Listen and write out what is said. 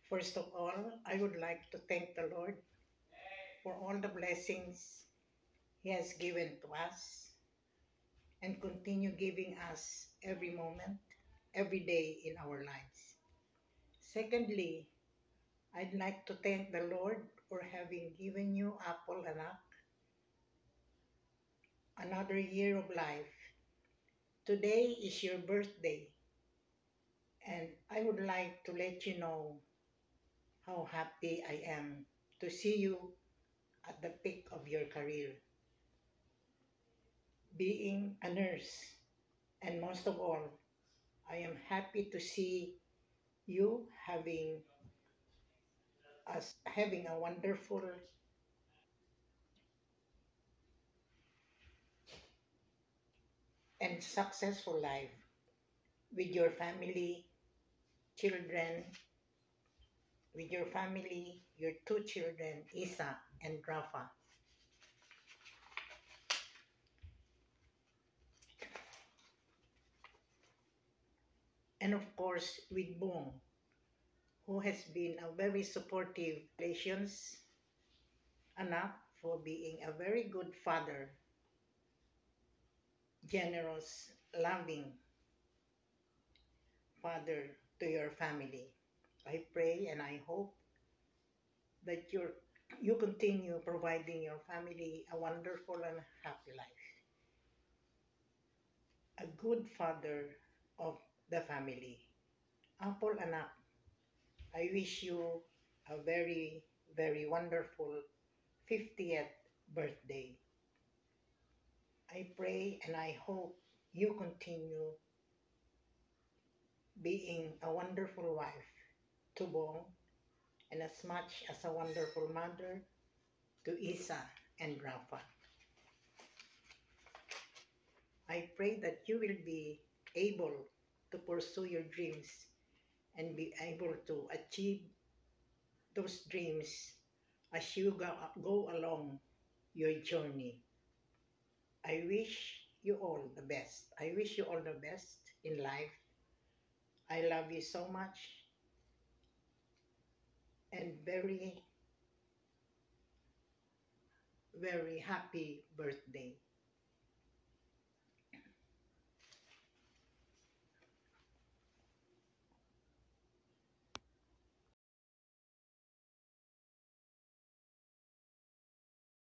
First of all, I would like to thank the Lord for all the blessings He has given to us and continue giving us every moment, every day in our lives. Secondly, I'd like to thank the Lord for having given you Apple Anak another year of life. Today is your birthday, and I would like to let you know how happy I am to see you at the peak of your career, being a nurse. And most of all, I am happy to see you having a wonderful and successful life with your family, children, with your family, your two children, Isa and Rafa. And of course, with Bong, who has been a very supportive relations anak for being a very good father, generous, loving father to your family. I pray and I hope that you continue providing your family a wonderful and happy life. A good father of the family. Apple anak, I wish you a very, very wonderful 50th birthday. I pray and I hope you continue being a wonderful wife to Bong and as much as a wonderful mother to Isa and Rafa. I pray that you will be able to pursue your dreams and be able to achieve those dreams as you go along your journey. I wish you all the best. I wish you all the best in life. I love you so much and very, very happy birthday.